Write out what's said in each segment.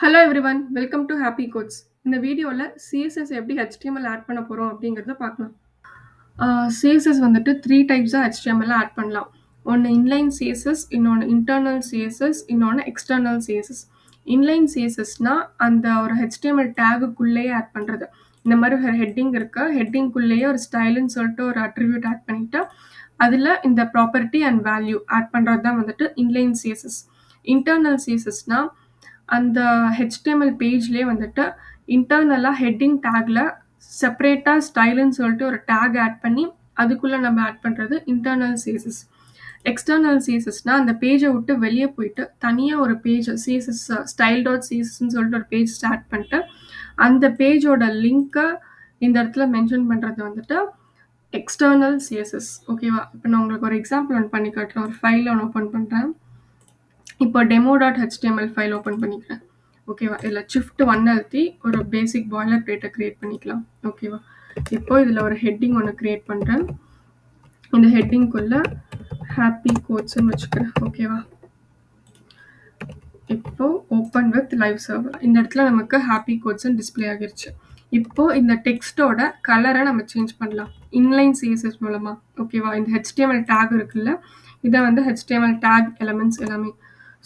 Hello everyone. Welcome to happy codes. இந்த வீடியோல CSS எப்படி HTML ஆட் பண்ண போறோம் அப்படிங்கிறத பார்க்கலாம். சிஎஸ்எஸ் வந்துட்டு 3 டைப்ஸா HTML ஆட் பண்ணலாம். ஒண்ணு இன்லைன் சிஎஸ்எஸ், இன்னொன்னு இன்டர்னல் சிஎஸ்எஸ், இன்னொன்னு எக்ஸ்டர்னல் சிஎஸ்எஸ். இன்லைன் சிஎஸ்எஸ்னா அந்த ஒரு HTML டேகுக்குள்ளேயே ஆட் பண்றது. இந்த மாதிரி ஒரு ஹெட்டிங் இருக்கு. ஹெட்டிங்குள்ளேயே ஒரு ஸ்டைல்ன்னு சொல்லிட்டு ஒரு அட்ரிபியூட் ஆட் பண்ணிட்டு, அதுல இந்த ப்ராப்பர்ட்டி அண்ட் வேல்யூ ஆட் பண்றது தான் வந்துட்டு இன்லைன் சிஎஸ்எஸ். இன்டர்னல் சிஎஸ்எஸ்னா அந்த HTML பேஜ்லயே வந்துட்டு இன்டர்னலா ஹெட்டிங் டேக்ல செப்பரேட்டா ஸ்டைல்ன்னு சொல்லிட்டு ஒரு டேக் ஆட் பண்ணி அதுக்குள்ள நம்ம ஆட் பண்றது இன்டர்னல் சிஎஸ்எஸ். எக்ஸ்டர்னல் சிஎஸ்எஸ்னா அந்த பேஜை விட்டு வெளியே போயிட்டு தனியா ஒரு பேஜ் சிஎஸ்எஸ் ஸ்டைல் டாட் சிஎஸ்எஸ்ன்னு சொல்லிட்டு ஒரு பேஜ் ஸ்டார்ட் பண்ணிட்டு அந்த பேஜோட லிங்கை இந்த இடத்துல மென்ஷன் பண்றது வந்துட்டு எக்ஸ்டர்னல் சிஎஸ்எஸ். ஓகேவா? இப்போ நான் உங்களுக்கு ஒரு எக்ஸாம்பிள் ஒன்று பண்ணி காட்டுறேன். ஒரு ஃபைல் ஒன்று ஓப்பன் பண்றேன். இப்போ demo.html ஃபைல் ஓப்பன் பண்ணிக்கிறேன். ஓகேவா? இதில் shift 1 அழுத்தி ஒரு பேசிக் பாய்லர் பிளேட்டை கிரியேட் பண்ணிக்கலாம். ஓகேவா? இப்போ இதில் ஒரு ஹெட்டிங் ஒன்று கிரியேட் பண்ணுறேன். இந்த ஹெட்டிங்குள்ள ஹாப்பி கோட்ஸ்ன்னு வச்சுக்கிறேன். ஓகேவா? இப்போ ஓப்பன் வித் லைவ் சர்வர். இந்த இடத்துல நமக்கு ஹாப்பி கோட்ஸ்ன்னு டிஸ்பிளே ஆகிருச்சு. இப்போ இந்த டெக்ஸ்டோட கலரை நம்ம சேஞ்ச் பண்ணலாம் இன்லைன் சிஎஸ்எஸ் மூலமா. ஓகேவா? இந்த HTML டேக் இருக்குல்ல, இதை வந்து HTML டேக் எலமெண்ட்ஸ் எல்லாமே.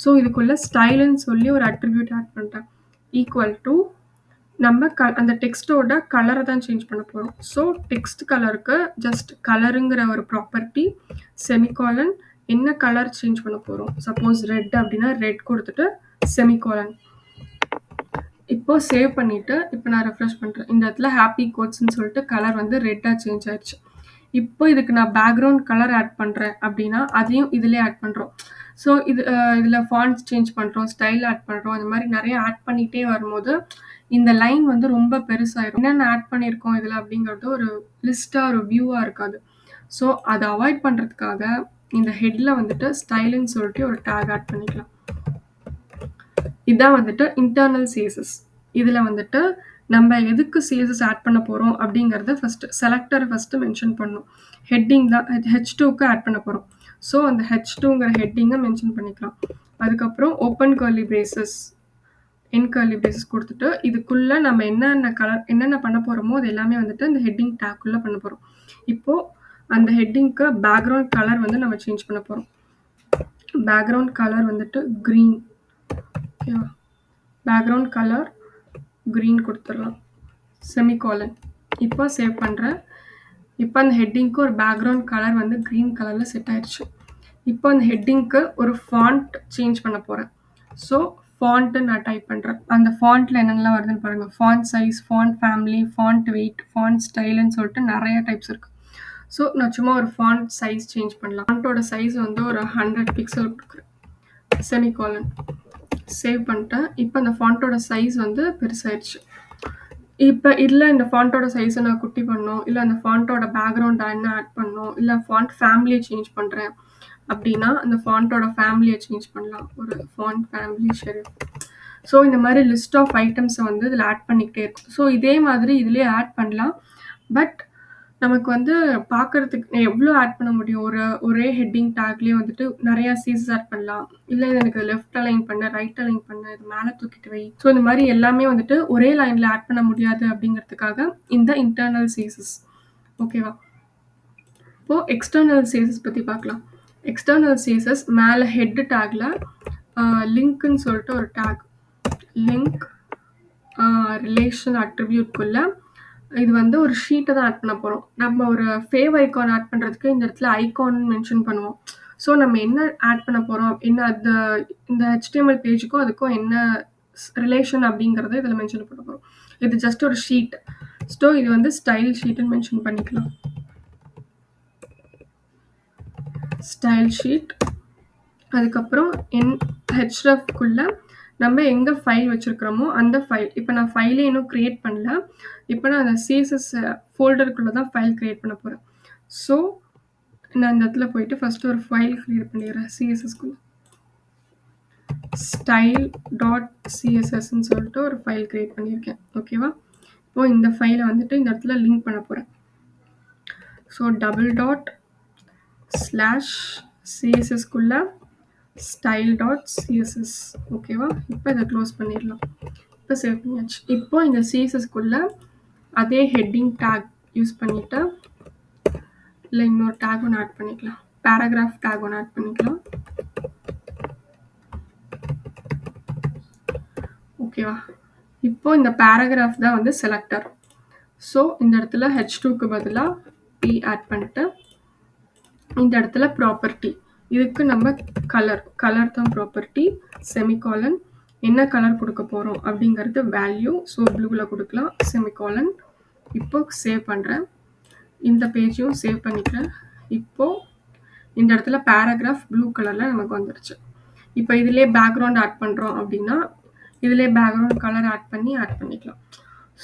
ஸோ இதுக்குள்ள ஸ்டைலுன்னு சொல்லி ஒரு அட்ரிபியூட் ஆட் பண்ணுறேன். ஈக்குவல் டு நம்ம அந்த டெக்ஸ்டோட கலரை தான் சேஞ்ச் பண்ண போகிறோம். ஸோ டெக்ஸ்ட் கலருக்கு ஜஸ்ட் கலருங்கிற ஒரு ப்ராப்பர்ட்டி செமிகாலன் என்ன கலர் சேஞ்ச் பண்ண போகிறோம். சப்போஸ் ரெட் அப்படின்னா ரெட் கொடுத்துட்டு செமிகாலன். இப்போ சேவ் பண்ணிட்டு இப்போ நான் ரெஃப்ரெஷ் பண்ணுறேன். இந்த இடத்துல ஹாப்பி கோட்ஸ்ன்னு சொல்லிட்டு கலர் வந்து ரெட்டாக சேஞ்ச் ஆயிடுச்சு. இப்போ இதுக்கு நான் பேக்ரவுண்ட் கலர் ஆட் பண்ணுறேன் அப்படின்னா அதையும் இதுலேயே ஆட் பண்ணுறோம். ஸோ இதில் ஃபாண்ட்ஸ் சேஞ்ச் பண்ணுறோம், ஸ்டைல் ஆட் பண்ணுறோம், அந்த மாதிரி நிறைய ஆட் பண்ணிகிட்டே வரும்போது இந்த லைன் வந்து ரொம்ப பெருசாயிடும். என்னென்ன ஆட் பண்ணியிருக்கோம் இதில் அப்படிங்கிறது ஒரு லிஸ்ட்டாக ஒரு வியூவாக இருக்காது. ஸோ அதை அவாய்ட் பண்ணுறதுக்காக இந்த ஹெட்டில் வந்துட்டு ஸ்டைலுன்னு சொல்லிட்டு ஒரு டேக் ஆட் பண்ணிக்கலாம். இதான் வந்துட்டு இன்டர்னல் சிஎஸ்எஸ். இதில் வந்துட்டு நம்ம எதுக்கு சிஎஸ்எஸ் ஆட் பண்ண போகிறோம் அப்படிங்கிறத ஃபஸ்ட்டு செலக்டரை ஃபஸ்ட்டு மென்ஷன் பண்ணணும். ஹெட்டிங் தான் H2க்கு ஆட் பண்ண போகிறோம். ஸோ அந்த H2ங்கிற ஹெட்டிங்கை மென்ஷன் பண்ணிக்கலாம். அதுக்கப்புறம் ஓப்பன் கர்லி பிரேசஸ், என் கர்லி பிரேசஸ் கொடுத்துட்டு இதுக்குள்ளே நம்ம என்னென்ன பண்ண போகிறோமோ அது எல்லாமே வந்துட்டு இந்த ஹெட்டிங் டேக்குள்ளே பண்ண போகிறோம். இப்போது அந்த ஹெட்டிங்க்கு பேக்ரவுண்ட் கலர் வந்து நம்ம சேஞ்ச் பண்ண போகிறோம். பேக்ரவுண்ட் கலர் வந்துட்டு க்ரீன். ஓகேவா? பேக்ரவுண்ட் கலர் க்ரீன் கொடுத்துடலாம். செமிகாலன். இப்போ சேவ் பண்ணுறேன். இப்போ அந்த ஹெட்டிங்க்கு ஒரு பேக்ரவுண்ட் கலர் வந்து க்ரீன் கலரில் செட் ஆயிடுச்சு. இப்போ அந்த ஹெட்டிங்க்கு ஒரு ஃபாண்ட் சேஞ்ச் பண்ண போகிறேன். ஸோ ஃபாண்ட்டு நான் டைப் பண்ணுறேன். அந்த ஃபாண்ட்டில் என்னென்னலாம் வருதுன்னு பாருங்கள். Font size, font family, font weight, font ஸ்டைலுன்னு சொல்லிட்டு நிறைய டைப்ஸ் இருக்குது. ஸோ நான் சும்மா ஒரு ஃபாண்ட் சைஸ் சேஞ்ச் பண்ணலாம். ஃபாண்ட்டோட சைஸ் வந்து ஒரு 100 பிக்சல் கொடுக்குறேன். செமிகாலன். சேவ் பண்ணிட்டேன். இப்போ அந்த ஃபாண்ட்டோட சைஸ் வந்து பெருசாயிடுச்சு. இப்போ இல்லை இந்த ஃபாண்ட்டோட சைஸை நான் குட்டி பண்ணணும், இல்லை அந்த ஃபாண்ட்டோட பேக்ரவுண்ட் என்ன ஆட் பண்ணணும், இல்லை ஃபாண்ட் ஃபேமிலியை சேஞ்ச் பண்ணுறேன் அப்படின்னா அந்த ஃபாண்ட்டோட ஃபேமிலியை சேஞ்ச் பண்ணலாம். ஒரு ஃபாண்ட் ஃபேமிலி ஷெரிஃப். ஸோ இந்த மாதிரி லிஸ்ட் ஆஃப் ஐட்டம்ஸை வந்து இதில் ஆட் பண்ணிக்கிட்டே இருக்கும். ஸோ இதே மாதிரி இதுலேயே ஆட் பண்ணலாம். பட் நமக்கு வந்து பார்க்கறதுக்கு எவ்வளோ ஆட் பண்ண முடியும்? ஒரே ஹெட்டிங் டேக்லேயே வந்துட்டு நிறையா சிஎஸ்எஸ் ஆட் பண்ணலாம். இல்லை இது எனக்கு லெஃப்ட் அலைன் பண்ண, ரைட் அலைன் பண்ண, இது மேலே தூக்கிட்டு வை. ஸோ இந்த மாதிரி எல்லாமே வந்துட்டு ஒரே லைனில் ஆட் பண்ண முடியாது அப்படிங்கிறதுக்காக இந்த இன்டர்னல் சிஎஸ்எஸ். ஓகேவா? இப்போது எக்ஸ்டர்னல் சிஎஸ்எஸ் பற்றி பார்க்கலாம். எக்ஸ்டர்னல் சிஎஸ்எஸ் மேலே ஹெட் டேக்ல லிங்க்னு சொல்லிட்டு ஒரு டேக், லிங்க் ரிலேஷன் அட்ரிபியூட்குள்ள இது வந்து ஒரு ஷீட்டை தான் ஆட் பண்ண போகிறோம். நம்ம ஒரு ஃபேவ் ஐக்கான் ஆட் பண்ணுறதுக்கு இந்த இடத்துல ஐக்கான் மென்ஷன் பண்ணுவோம். ஸோ நம்ம என்ன ஆட் பண்ண போகிறோம், என்ன இந்த HTML பேஜுக்கும் அதுக்கும் என்ன ரிலேஷன் அப்படிங்கிறத இதில் மென்ஷன் பண்ண போகிறோம். இது ஜஸ்ட் ஒரு ஷீட். ஸோ இது வந்து ஸ்டைல் ஷீட்டுன்னு மென்ஷன் பண்ணிக்கலாம். Style sheet. அதுக்கப்புறம் hrefக்குள்ள நம்ம எங்கே ஃபைல் வச்சுருக்கிறோமோ அந்த ஃபைல். இப்போ நான் ஃபைலே இன்னும் க்ரியேட் பண்ணல. இப்போ நான் அந்த சிஎஸ்எஸ் ஃபோல்டருக்குள்ளே தான் ஃபைல் க்ரியேட் பண்ண போகிறேன். ஸோ நான் இந்த இடத்துல போயிட்டு ஃபஸ்ட்டு ஒரு ஃபைல் க்ரியேட் பண்ணிடுறேன் சிஎஸ்எஸ்க்குள்ளே. ஸ்டைல் டாட் சிஎஸ்எஸ்ன்னு சொல்லிட்டு ஒரு ஃபைல் க்ரியேட் பண்ணியிருக்கேன். ஓகேவா? இப்போது இந்த ஃபைலை வந்துட்டு இந்த இடத்துல லிங்க் பண்ண போகிறேன். ஸோ டபுள் டாட் ஸ்லாஷ் சிஎஸ்எஸ்க்குள்ளே ஸ்டைல் டாட் சிஎஸ்எஸ். ஓகேவா? இப்போ இதை க்ளோஸ் பண்ணிடலாம். இப்போ சேவ் பண்ணியாச்சு. இப்போ இந்த சிஎஸ்எஸ்க்குள்ள அதே ஹெட்டிங் டேக் யூஸ் பண்ணிட்டு இல்லை இன்னொரு டேக் ஒன்று ஆட் பண்ணிக்கலாம். பேராகிராஃப் டேக் ஒன்று ஆட் பண்ணிக்கலாம். ஓகேவா? இப்போ இந்த பேராகிராஃப் தான் வந்து செலக்டர். ஸோ இந்த இடத்துல H2க்கு பதிலாக P ஆட் பண்ணிட்டு இந்த இடத்துல ப்ராப்பர்ட்டி இதுக்கு நம்ம கலர் தான் ப்ராப்பர்ட்டி, செமிகாலன். என்ன கலர் கொடுக்க போகிறோம் அப்படிங்கிறது வேல்யூ. ஸோ ப்ளூவில் கொடுக்கலாம், செமிகாலன். இப்போ சேவ் பண்ணுறேன். இந்த பேஜையும் சேவ் பண்ணிக்கிறேன். இப்போது இந்த இடத்துல பேராகிராஃப் ப்ளூ கலரில் நமக்கு வந்துடுச்சு. இப்போ இதிலே பேக்ரவுண்ட் ஆட் பண்ணுறோம் அப்படின்னா இதிலே பேக்ரவுண்ட் கலர் ஆட் பண்ணிக்கலாம்.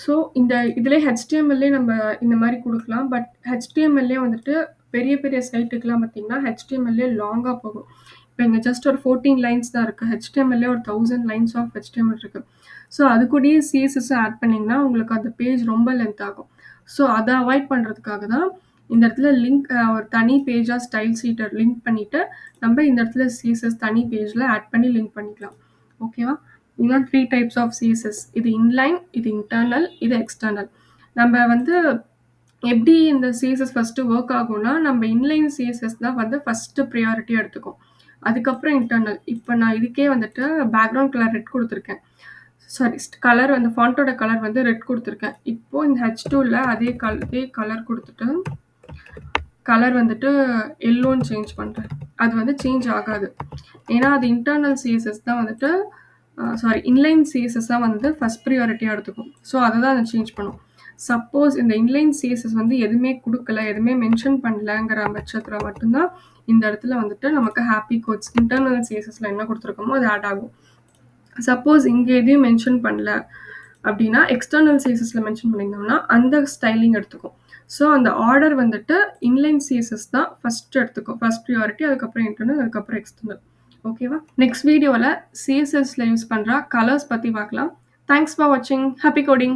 ஸோ இந்த இதிலே ஹெச்டிஎம்எல்லே நம்ம இந்த மாதிரி கொடுக்கலாம். பட் ஹெச்டிஎம்எல்லே வந்துட்டு பெரிய பெரிய சைட்டுக்கெலாம் பார்த்தீங்கன்னா ஹெச்டிஎம்எல்லே லாங்காக போகும். இப்போ இங்கே ஜஸ்ட் ஒரு 14 லைன்ஸ் தான் இருக்குது. ஹெச்டிஎம்எல்லே ஒரு 1000 லைன்ஸ் ஆஃப் ஹெச்டிஎம்எல் இருக்குது. ஸோ அது கூடயே சிஎஸ்எஸ் ஆட் பண்ணிங்கன்னா உங்களுக்கு அந்த பேஜ் ரொம்ப லென்த் ஆகும். ஸோ அதை அவாய்ட் பண்ணுறதுக்காக தான் இந்த இடத்துல லிங்க் ஒரு தனி பேஜாக ஸ்டைல் சீட்டர் லிங்க் பண்ணிவிட்டு நம்ம இந்த இடத்துல சிஎஸ்எஸ் தனி பேஜில் ஆட் பண்ணி லிங்க் பண்ணிக்கலாம். ஓகேவா? இன்னும் 3 டைப்ஸ் ஆஃப் சிஎஸ்எஸ். இது இன்லைன், இது இன்டர்னல், இது எக்ஸ்டர்னல். நம்ம வந்து எப்படி இந்த சிஎஸ்எஸ் ஃபஸ்ட்டு ஒர்க் ஆகும்னா நம்ம இன்லைன் சிஎஸ்எஸ் தான் வந்து ஃபஸ்ட்டு ப்ரியாரிட்டி எடுத்துக்கும். அதுக்கப்புறம் இன்டர்னல். இப்போ நான் இதுக்கே வந்துட்டு பேக்ரவுண்ட் கலர் ரெட் கொடுத்துருக்கேன். சாரி, கலர் அந்த ஃபாண்ட்டோட கலர் வந்து ரெட் கொடுத்துருக்கேன். இப்போது இந்த H2ல அதே கலர் கொடுத்துட்டு கலர் வந்துட்டு எல்லோன்னு சேஞ்ச் பண்ணுறேன். அது வந்து சேஞ்ச் ஆகாது. ஏன்னா அது இன்டர்னல் சிஎஸ்எஸ் தான் வந்துட்டு இன்லைன் சிஎஸ்எஸ் தான் வந்து ஃபஸ்ட் ப்ரியாரிட்டியாக எடுத்துக்கும். ஸோ அதை தான் அதை சேஞ்ச் பண்ணும். சப்போஸ் இந்த இன்லைன் சிஎஸ்எஸ் வந்து எதுவுமே கொடுக்கல, எதுவுமே மென்ஷன் பண்ணலங்கிற பட்சத்தில் மட்டும்தான் இந்த இடத்துல வந்துட்டு நமக்கு ஹாப்பி கோட்ஸ் இன்டர்னல் சிஎஸ்எஸ்ல என்ன கொடுத்துருக்கோமோ அது ஆட் ஆகும். சப்போஸ் இங்கே எதையும் மென்ஷன் பண்ணல அப்படின்னா எக்ஸ்டர்னல் சிஎஸ்எஸ்ல மென்ஷன் பண்ணியிருந்தோம்னா அந்த ஸ்டைலிங் எடுத்துக்கும். ஸோ அந்த ஆர்டர் வந்துட்டு இன்லைன் சிஎஸ்எஸ் தான் ஃபஸ்ட் எடுத்துக்கும். ஃபஸ்ட் ப்ரியாரிட்டி, அதுக்கப்புறம் இன்டர்னல், அதுக்கப்புறம் எக்ஸ்டர்னல். ஓகேவா? நெக்ஸ்ட் வீடியோவில் சிஎஸ்எஸ்ல யூஸ் பண்ணுற கலர்ஸ் பற்றி பார்க்கலாம். தேங்க்ஸ் ஃபார் வாட்சிங். Happy coding.